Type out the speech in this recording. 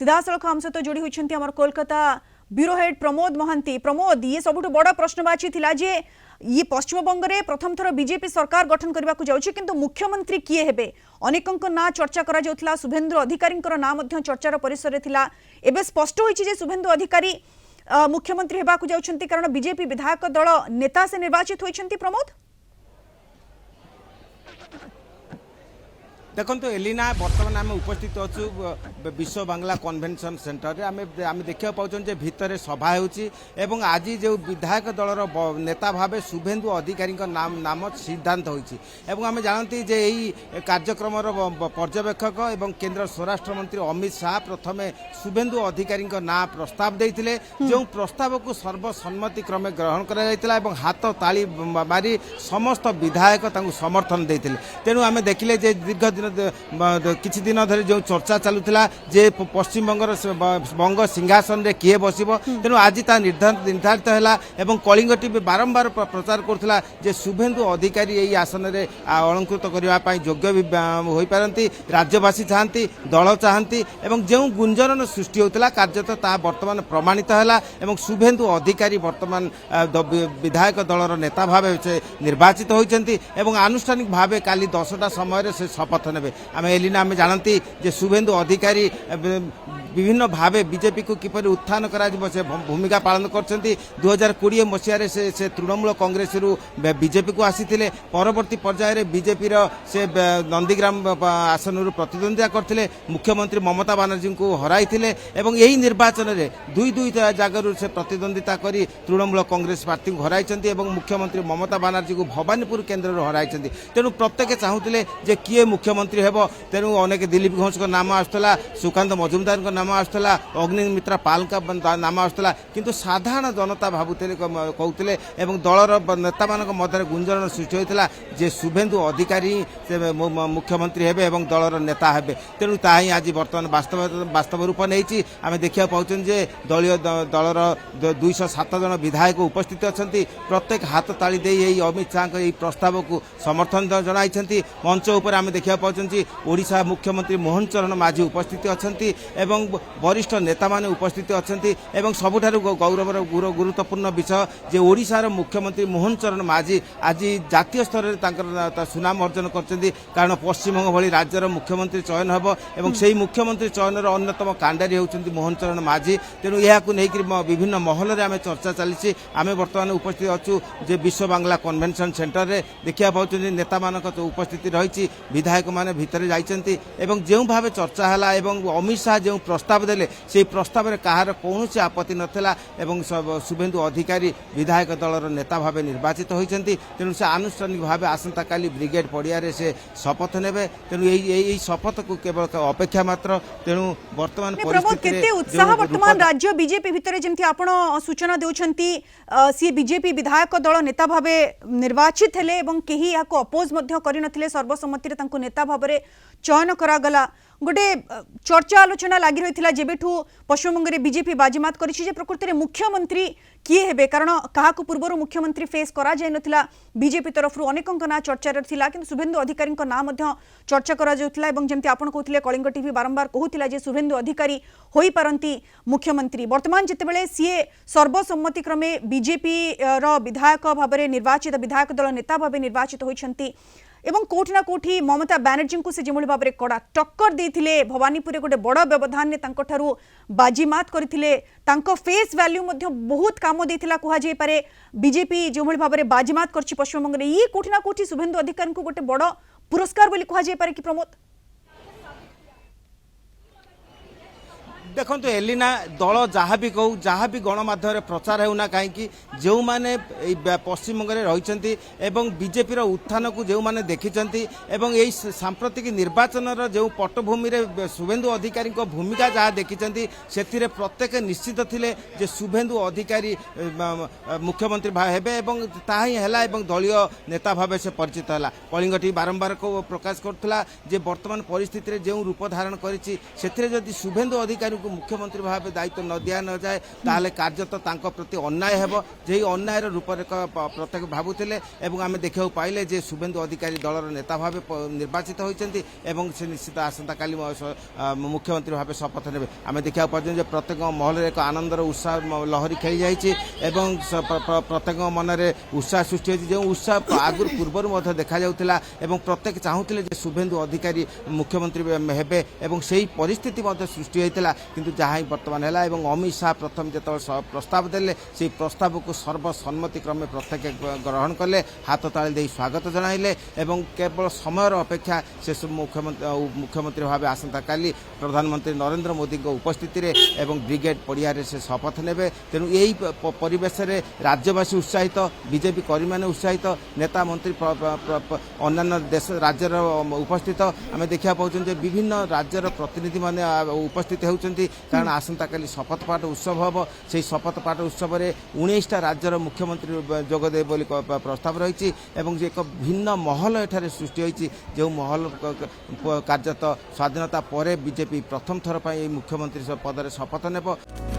सीधासख आम सहित जोड़ी होती आम कोलकाता ब्यूरो हेड प्रमोद महांती। प्रमोद, ये सबुठ बड़ प्रश्नवाची थिला जे ये पश्चिम बंग में प्रथम थर बीजेपी सरकार गठन करने को जाउछि, किंतु मुख्यमंत्री किए हेबे अनेकंक ना चर्चा करा जाउथला। शुभेंदु अधिकारी ना मध्य चर्चार परिसर रे थिला। एबे स्पष्ट होइछि जे शुभेंदु अधिकारी मुख्यमंत्री हेबा को जाउछन्ति, कारण बीजेपी विधायक दल नेता से निर्वाचित होइछन्ति। प्रमोद, देखो एलिना, बर्तमान आम उपस्थित अच्छु विश्व बांग्ला कन्वेंशन सेंटर रे आम देखा पाँच भितर सभा होती आज जो विधायक दलर नेता भाव शुभेंदु अधिकारी नाम सिद्धांत होती आम जानती जे यही कार्यक्रम पर्यवेक्षक एवं केंद्र स्वराष्ट्र मंत्री अमित शाह प्रथम शुभेंदु अधिकारी ना प्रस्ताव देते, जो प्रस्ताव को सर्वसम्मति क्रमे ग्रहण कर हाथ ताली मारी समस्त विधायक समर्थन देते। तेणु आम देखिले जे दीर्घ दिन किछि दिन धरी जो चर्चा चलुला जे पश्चिम बंग सिंहासन रे किए बसिबो, तेणु आज ता निर्धारित हैला एवं कलिंग टीवी बारंबार प्रचार करथला जे शुभेंदु अधिकारी यही आसन रे अलंकृत करबा पई योग्य भी होई पारंती। राज्यवासी चाहती, दल चाहती एवं जो गुंजन सृष्टि होता कार्यत ता वर्तमान प्रमाणित हैला एवं शुभेंदु अधिकारी वर्तमान विधायक दलर नेता भाव से निर्वाचित होइचंती एवं आनुष्ठानिक भाव काली 10टा समय से शपथ नेबे। आम एलिना आम जानती जे शुभेंदु अधिकारी विभिन्न भावे बीजेपी को किपर उत्थान करा से भूमिका पालन करछंती। 2020 मसीह से तृणमूल कांग्रेस रु बीजेपी को आसीथिले, परवर्ती पर्याय रे बीजेपी रो से नंदीग्राम आसन रु प्रतिद्वंदिता करथिले, मुख्यमंत्री ममता बनर्जी को हराइथिले एवं यही निर्वाचन रे दुई जगह से प्रतिद्वंदिता करी तृणमूल कांग्रेस पार्टी को हराइछंती एवं मुख्यमंत्री ममता बनर्जी को भवानीपुर केन्द्र रू हराइछंती। तेणु प्रत्येक चाहूले जे किए मुख्यमंत्री हेबो, तेणु अनेक दिलीप घोष को नाम आसुला, सुकांत मजुमदार को नाम आसुला, अग्निमित्रा पाल का नाम आसुला, किंतु साधारण जनता भावुले कहते एवं दलर नेता मान मध्य गुंजन सृष्टि होता जे शुभेंदु अधिकारी से मुख्यमंत्री हेबे एवं दलर नेता हेबे। तेणु ताही आज बर्तमान वास्तव रूप नहीं आम देखा पाँच जे दलीय दलर 207 जन विधायक उपस्थित अच्छा, प्रत्येक हाथ ताली दे अमित शाह यही प्रस्ताव को समर्थन जनाई। मंच उपर आम देखा पाँच ओडिशा मुख्यमंत्री मोहन चरण माझी उपस्थित अच्छा एवं वरिष्ठ नेता माने उपस्थित अच्छा। सबुठारु गौरवर गुरुत्वपूर्ण विषय जे ओडिशार मुख्यमंत्री मोहन चरण माझी आज जातीय स्तर में सुनाम अर्जन कर, कारण पश्चिमबंग भली राज्यर मुख्यमंत्री चयन हेब एवं से मुख्यमंत्री चयन अन्यतम कांडारी होउछन्ति मोहन चरण माझी। तेणु यह विभिन्न महल में आम चर्चा चली। आम बर्तमान उपस्थित अच्छु जे विश्व बांग्ला कन्वेंशन सेंटर रे देखा पाँच नेता मान उपस्थिति रही, विधायक माने भितर जाइछन्ति एवं जो भाव चर्चा है एवं अमित शाह जो प्रस्ताव देले से प्रस्ताव में कहार कौन आपत्ति नथिला एवं शुभेंदु अधिकारी विधायक दलर नेता भाव निर्वाचित होइछन्ति। तेणु से आनुष्ठानिक भाव आसंता काली ब्रिगेड पड़िया से शपथ नेबे। तेणु यही शपथ को केवल अपेक्षा मात्र। तेणु वर्तमान परिस्थिति उत्साह वर्तमान राज्य बीजेपी भितर जेमति आपण सूचना देउछन्ति सी बीजेपी विधायक दल नेता भाव निर्वाचित हेले एवं केही याको अपोज मध्य करि नथिले, सर्वसम्मति रे तांको नेता भाव चयन करागला। गोटे चर्चा आलोचना लगी रही जेबेठू पश्चिमबंग में बीजेपी बाजीमात करिछि प्रकृति में मुख्यमंत्री किए हेबे, कारण क्या पूर्व मुख्यमंत्री फेस करा जाय नथिला। बीजेपी तरफ अनेक ना चर्चा थिला, किंतु शुभेंदु अधिकारी ना मध्य चर्चा करा जाउथला एवं जेमति आपण कहथिले कलिंग टीवी बारंबार कहूथिला जे शुभेंदु अधिकारी होई पारंती मुख्यमंत्री। वर्तमान जितेबेले सीए सर्वसम्मति क्रमे बीजेपी रो विधायक भाव निर्वाचित विधायक दल नेता भाव निर्वाचित होइछन्ती एवं कोठी ना कोठी ममता बनर्जी को से जिमोली भाव कड़ा टक्कर देथिले। भवानीपुर गोटे बड़ व्यवधान तांको बाजीमात करथिले, तांको फेस वैल्यू मध्य बहुत काम देथिला कहा जाय पारे। बीजेपी जो भाव बाजीमात करछि पश्चिमबंग में, ये कोठी ना कोठी शुभेंदु अधिकारी को गोटे बड़ पुरस्कार बोली कहा जाय पारे कि प्रमोद? देखो एलिना, दल जहाँ भी कहू जहाँ भी गणमाध्यम प्रचार होना कहीं जो मैंने पश्चिमबंग में रही एवं बीजेपी उत्थान को जो मैंने देखी एवं यही सांप्रतिक निर्वाचन जो पटभूमि रे शुभेंदु अधिकारी भूमिका जहाँ देखी से प्रत्येक निश्चित थिले जे शुभेंदु अधिकारी मुख्यमंत्री हेबे एवं ताही हैला एवं दलीय नेता भाव से परिचित है। कलिंग टीवी बारंबार को प्रकाश करथला जे वर्तमान परिस्थिति रे जो रूप धारण करिछि सेथिरे जदि शुभेंदु अधिकारी को मुख्यमंत्री भाव दायित्व न दिया न जाए ताहले कार्यत तांको प्रति अन्याय हेबो जेही अन्यायर रूपरेख प्रत्येक भाबुथिले एवं आमे देखिବାକୁ पाइले जे शुभेन्दु अधिकारी दलर नेता भाव निर्वाचित होइचंती एवं से निश्चित आसंता काली मुख्यमंत्री भाव शपथ नेबे आमे देखिବାକୁ पाउछन जे प्रत्येक महल एक आनंदर उत्साह लहरी खेली जाइछि एवं प्रत्येक मनरे उत्साह सृष्टि होइछि जे उत्साह आगुर पूर्वर मध्ये देखा जाउथिला एवं प्रत्येक चाहूथिले जे शुभेन्दु अधिकारी मुख्यमंत्री हेबे एवं सेही परिस्थिति मध्ये सृष्टि होइतिला किंतु जहाँ वर्तमान है एवं अमित शाह प्रथम जो प्रस्ताव देले से प्रस्ताव को सर्वसम्मति क्रमे प्रत्येक ग्रहण कले हाथ ताली दे स्वागत जनाइले एवं केवल समय अपेक्षा से मुख्यमंत्री भाव आसंता काली प्रधानमंत्री नरेंद्र मोदी उपस्थिति रे एवं ब्रिगेड पड़िया से शपथ नेबे तेणु यही परिवेश रे राज्यवासी उत्साहित बीजेपी कर्मी मैंने उत्साहित नेता मंत्री अन्य देश राज्यर उपस्थित आम देखा पाँच विभिन्न राज्यर प्रतिनिधि माने उपस्थित होउचंती कारण आसंता काली शपथ पाठ उत्सव हम से शपथ पाठ उत्सव में 19टा राज्यर मुख्यमंत्री जोगदे बोली प्रस्ताव रही एक भिन्न महल एठारे सृष्टि होइछि जो महल कार्यत स्वाधीनता पर बीजेपी प्रथम थर मुख्यमंत्री पद शपथ नेब।